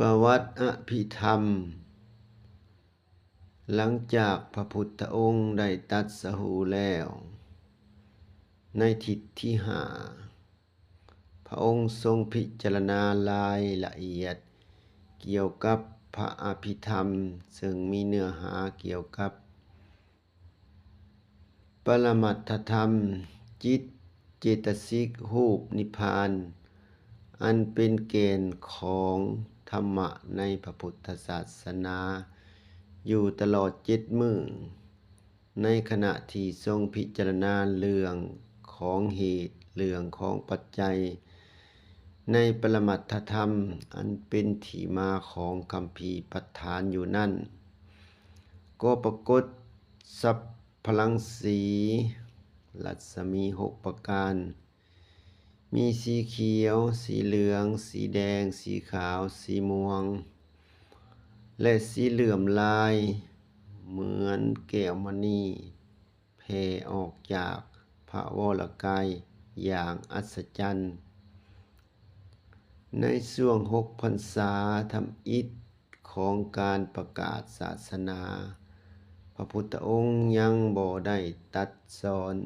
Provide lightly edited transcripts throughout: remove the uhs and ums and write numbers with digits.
ประวัติอภิธรรมหลังจากพระพุทธองค์ได้ตรัสรู้แล้วในทิศที่ห้าพระองค์ทรงพิจารณารายละเอียดเกี่ยวกับพระอภิธรรมซึ่งมีเนื้อหาเกี่ยวกับปรมัตถธรรมจิตเจตสิกรูปนิพพานอันเป็นเกณฑ์ของธรรมะในพระพุทธศาสนาอยู่ตลอด7 มื้อในขณะที่ทรงพิจารณาเรื่องของเหตุเรื่องของปัจจัยในปรมัตถธรรมอันเป็นที่มาของคัมภีร์ปัฏฐานอยู่นั่นก็ปรากฏสัพพลังสีรัศมี6 ประการมีสีเขียวสีเหลืองสีแดงสีขาวสีม่วงและสีเหลื่อมลายเหมือนแก้วมณีแผ่ออกจากพระวรกายอย่างอัศจรรย์ในช่วง6 พรรษาทำอิฐของการประกาศศาสนาพระพุทธองค์ยังบ่ได้ตรัสสอน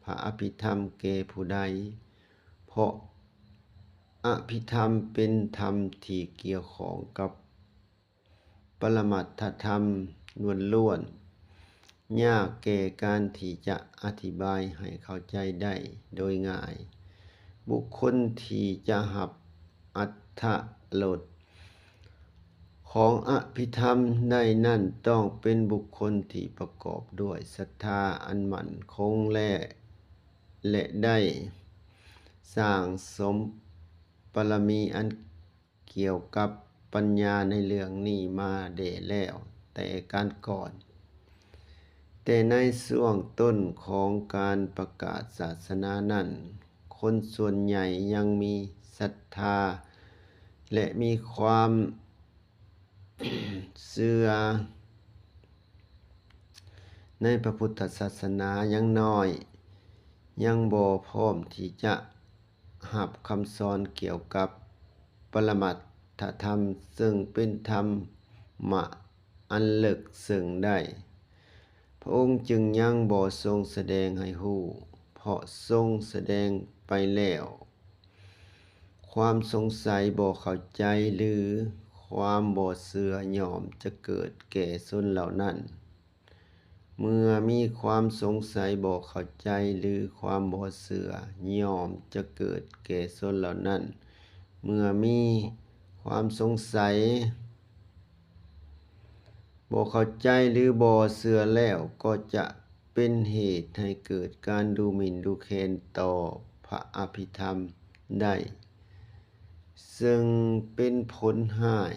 พระอภิธรรมแก่ผู้ใดเพราะอภิธรรมเป็นธรรมที่เกี่ยวข้องกับปรมัตถธรรมล้วนๆยากแก่การที่จะอธิบายให้เข้าใจได้โดยง่ายบุคคลที่จะรับอรรถรสของอภิธรรมได้นั่นต้องเป็นบุคคลที่ประกอบด้วยศรัทธาอันมั่นคงและได้สร้างสมบารมีอันเกี่ยวกับปัญญาในเรื่องนี้มาได้แล้วแต่การก่อนแต่ในช่วงต้นของการประกาศศาสนานั้นคนส่วนใหญ่ยังมีศรัทธาและมีความเชื่อในพระพุทธศาสนายังน้อยยังบ่พร้อมที่จะรับคำสอนเกี่ยวกับปรมัตถธรรมซึ่งเป็นธรรมะอันลึกซึ้งได้พระองค์จึงยังบ่ทรงแสดงให้รู้เพราะทรงแสดงไปแล้วความสงสัยบ่เข้าใจหรือความบ่เชื่อย่อมจะเกิดแก่ชนเหล่านั้นเมื่อมีความสงสัยบ่เข้าใจหรือความบ่เชื่อย่อมจะเกิดแก่ชนเหล่านั้นเมื่อมีความสงสัยบ่เข้าใจหรือบ่เชื่อแล้วก็จะเป็นเหตุให้เกิดการดูหมิ่นดูแคลนต่อพระอภิธรรมได้ซึ่งเป็นผลร้าย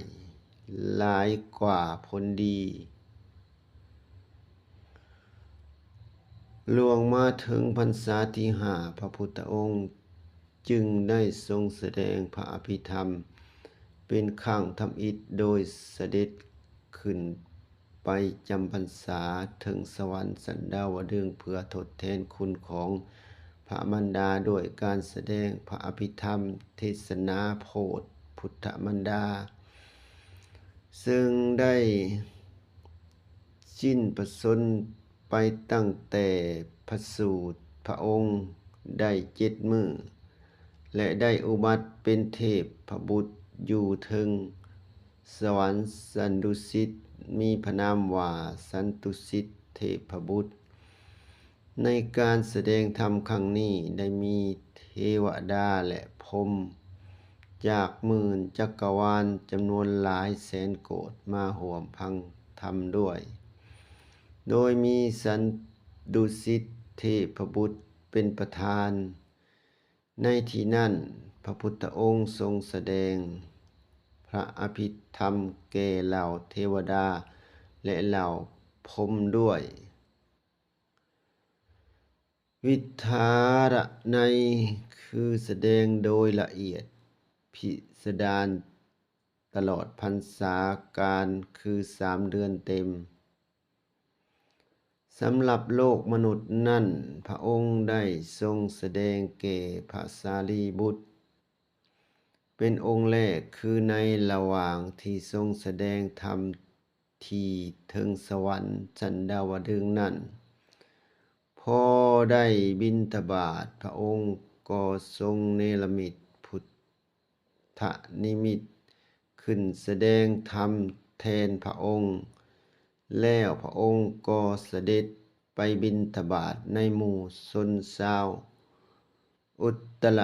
หลายกว่าผลดีล่วงมาถึงพรรษาที่ห้าพระพุทธองค์จึงได้ทรงแสดงพระอภิธรรมเป็นครั้งทำอิฐโดยเสด็จขึ้นไปจำพรรษาถึงสวรรค์สันดาวดึงส์เพื่อทดแทนคุณของพระมารดาด้วยการแสดงพระอภิธรรมเทศนาโปรดพุทธมารดาซึ่งได้สิ้นพระชนม์ไปตั้งแต่ประสูติพระองค์ได้7 มื้อและได้อุบัติเป็นเทพบุตรอยู่เทิงสวรรค์สันดุสิตมีพระนามว่าสันตุสิตเทพบุตรในการแสดงธรรมครั้งนี้ได้มีเทวดาและพรหมจากหมื่นจักรวาลจำนวนหลายแสนโกฏมาร่วมฟังธรรมด้วยโดยมีสันดุสิตเทพบุตรเป็นประธานในที่นั้นพระพุทธองค์ทรงแสดงพระอภิธรรมแก่เหล่าเทวดาและเหล่าพรหมด้วยวิธารนัยคือแสดงโดยละเอียดพิสดารตลอดพรรษาการคือ3 เดือนเต็มสำหรับโลกมนุษย์นั้นพระองค์ได้ทรงแสดงแก่พระสารีบุตร เป็นองค์แรกคือในระหว่างที่ทรงแสดงธรรมที่เทิงสวรรค์ชั้นดาวดึงส์นั้นพอได้บิณฑบาตพระองค์ก็ทรงเนรมิตพุทธนิมิตขึ้นแสดงธรรมแทนพระองค์ แล้วพระองค์ก็เสด็จไปบิณฑบาตในหมู่ชนชาวอุตร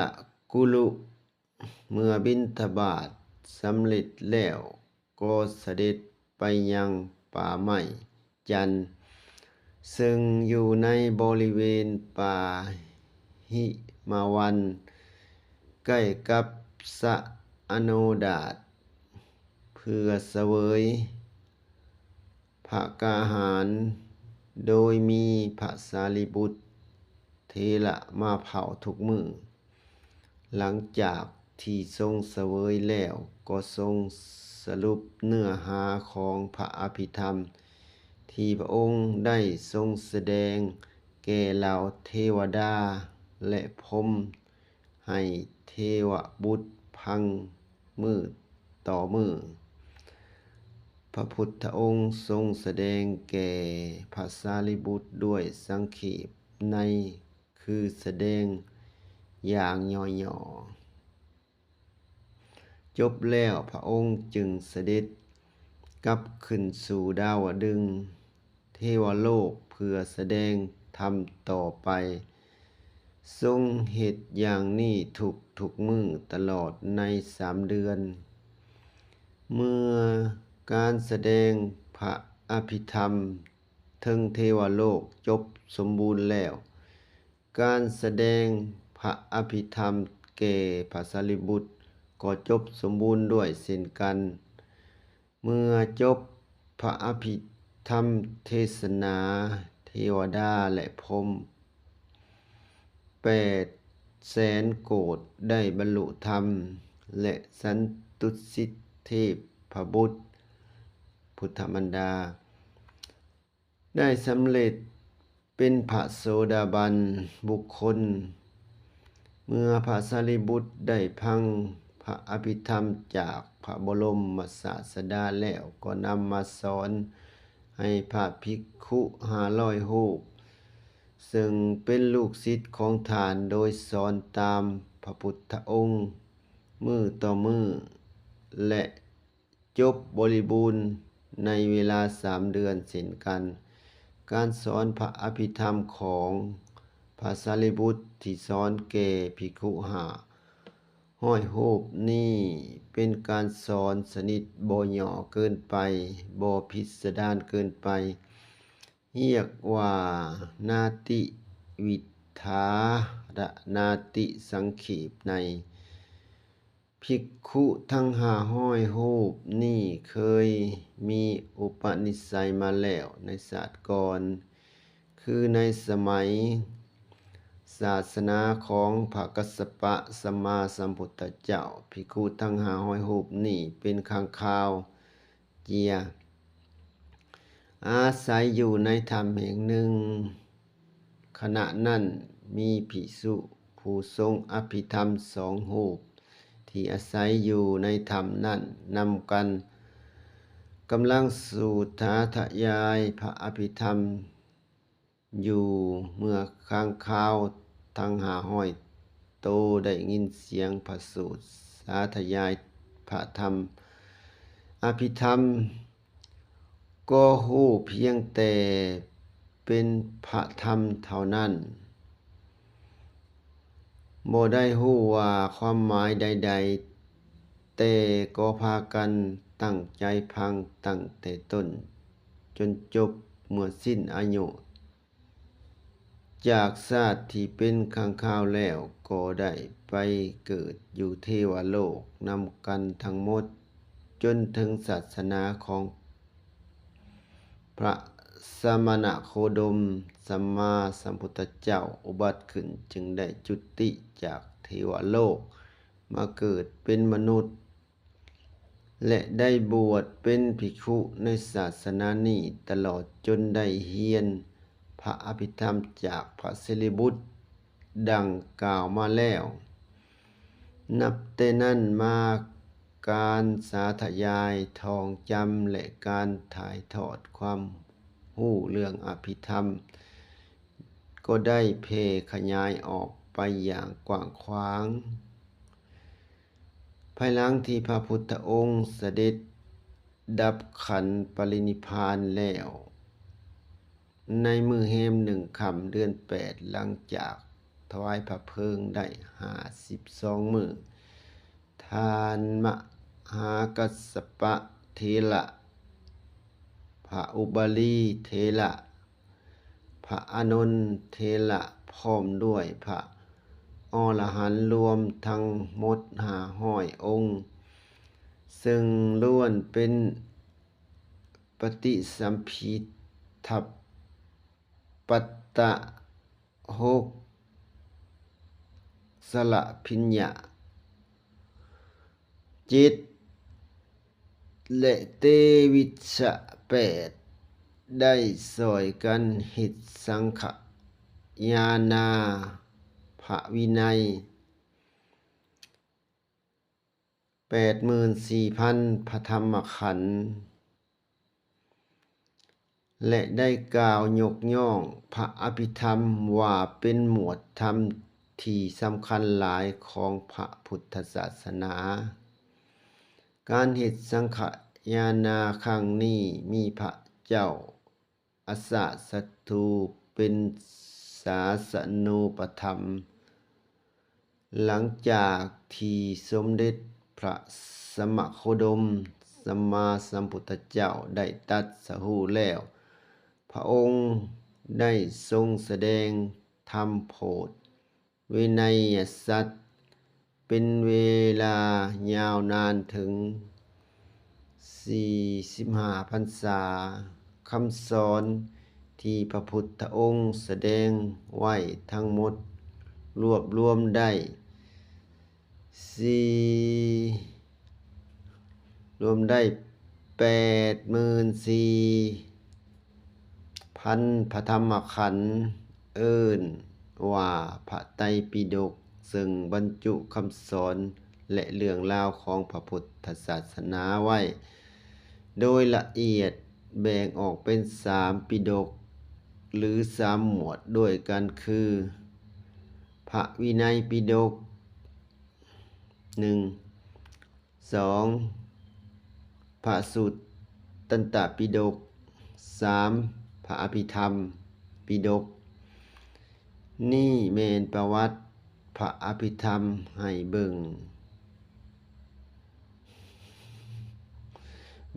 กุลุ เมื่อบิณฑบาตสำเร็จแล้วก็เสด็จไปยังป่าไม้จันทร์ซึ่งอยู่ในบริเวณป่าหิมาวันใกล้กับสระอโนดาตเพื่อเสวยภกาหารโดยมีพระสารีบุตรเถระมาเผาทุกมื้อหลังจากที่ทรงเสวยแล้วก็ทรงสรุปเนื้อหาของพระอภิธรรมที่พระองค์ได้ทรงแสดงแก่เหล่าเทวดาและพรหมให้เทวบุตรฟังมื้อต่อมื้อพระพุทธองค์ทรงแสดงแก่พระสารีบุตรด้วยสังเขปในคือแสดงอย่างย่อๆจบแล้วพระองค์จึงเสด็จกลับขึ้นสู่ดาวดึงส์เทวโลกเพื่อแสดงธรรมต่อไปทรงเฮ็ดอย่างนี้ทุกมื้อตลอดใน3 เดือน เมื่อการแสดงพระอภิธรรมเทิงเทวโลกจบสมบูรณ์แล้วการแสดงพระอภิธรรมแก่พระสารีบุตรก็จบสมบูรณ์ด้วยเช่นกัน เมื่อจบพระอภิธรรมเทศนาเทวดาและพรหม800,000 โกฏได้บรรลุธรรมและสันตุสิทธิเทพบุตรพุทธมารดาได้สำเร็จเป็นพระโสดาบันบุคคลเมื่อพระสารีบุตรได้ฟังพระอภิธรรมจากพระบรมศาสดาแล้วก็นำมาสอนให้พระภิกขุ500 รูปซึ่งเป็นลูกศิษย์ของท่านโดยสอนตามพระพุทธองค์มื้อต่อมื้อและจบบริบูรณ์ในเวลา3 เดือนเช่นกันการสอนพระอภิธรรมของพระสารีบุตรที่สอนแก่ภิกขุ500 รูปนี้เป็นการสอนสนิทบ่หย่อเกินไปบ่พิสดารเกินไปเรียกว่านาติวิทาระนาติสังเขปในภิกขุทั้ง500 รูปนี้เคยมีอุปนิสัยมาแล้วในศาสตร์ก่อนคือในสมัยศาสนาของพระกัสสปะสัมมาสัมพุทธเจ้าภิกขุทั้ง500 รูปนี้เป็นค้างคาวเจียอาศัยอยู่ในถ้ำแห่งหนึ่งขณะนั้นมีภิกษุผู้ทรงอภิธรรม2 รูปที่อาศัยอยู่ในถ้ำนั้นนำกันกำลังสูตถาทยายพระอภิธรรมอยู่เมื่อค้างคาวทั้ง500 โตวได้ยินเสียงพระสูตรสาธยายพระธรรมอภิธรรมก็รู้เพียงแต่เป็นพระธรรมเท่านั้นบ่ได้รู้ว่าความหมายใดๆแต่ก็พากันตั้งใจฟังตั้งแต่ต้นจนจบเมื่อสิ้นอายุจากชาติที่เป็นค้างคาวแล้วก็ได้ไปเกิดอยู่เทวโลกนำกันทั้งหมดจนถึงศาสนาของพระสมณโคดมสัมมาสัมพุทธเจ้าอุบัติขึ้นจึงได้จุติจากเทวโลกมาเกิดเป็นมนุษย์และได้บวชเป็นภิกขุในศาสนานี้ตลอดจนได้เรียนพระอภิธรรมจากพระสารีบุตรดังกล่าวมาแล้ว นับแต่นั้นมาการสาธยายท่องจำและการถ่ายทอดความรู้เรื่องอภิธรรมก็ได้แพร่ขยายออกไปอย่างกว้างขวางภายหลังที่พระพุทธองค์เสด็จดับขันธปรินิพพานแล้วในมื้อแรม1 ค่ำเดือน 8หลังจากถวายพระเพลิงได้52 มื้อท่านมหากัสสปะเถระพระอุบาลีเถระพระอานนท์เถระพร้อมด้วยพระอรหันต์รวมทั้งหมด500 องค์ซึ่งล้วนเป็นปฏิสัมภิทปัตตโหสละพิญญาจิตและเตวิชะ8ได้ซอยกันเฮ็ดสังฆญาณาพระวินัย 84,000 พระธรรมขันธ์และได้กล่าวยกย่องพระอภิธรรมว่าเป็นหมวดธรรมที่สำคัญหลายของพระพุทธศาสนาการเฮ็ดสังฆญาณาครั้งนี้มีพระเจ้าอาสาสทูเป็นศาสนูปถัมภ์หลังจากที่สมเด็จพระสมณโคดมสัมมาสัมพุทธเจ้าได้ตรัสรู้แล้วพระองค์ได้ทรงแสดงธรรมโพธิวินัยสัจเป็นเวลายาวนานถึง45 พรรษาคำสอนที่พระพุทธองค์แสดงไว้ทั้งหมดรวบรวมได้84,000 พระธรรมขันธ์เอิ้นว่าพระไตรปิฎกซึ่งบรรจุคำสอนและเรื่องราวของพระพุทธศาสนาไว้โดยละเอียดแบ่งออกเป็น3ปิฎกหรือ3หมวดด้วยกันคือพระวินัยปิฎก1 2พระสุตตันตปิฎก3พระอภิธรรมปิฎกนี่แม่นประวัติพระอภิธรรมให้เบิ่ง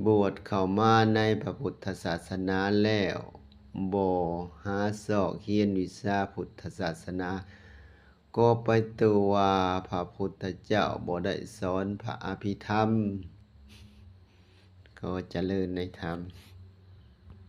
บวชเข้ามาในพระพุทธศาสนาแล้วบ่หาซอกเรียนวิชาพุทธศาสนาก็ไปตัวว่าพระพุทธเจ้าบ่ได้สอนพระอภิธรรมก็เจริญในธรรม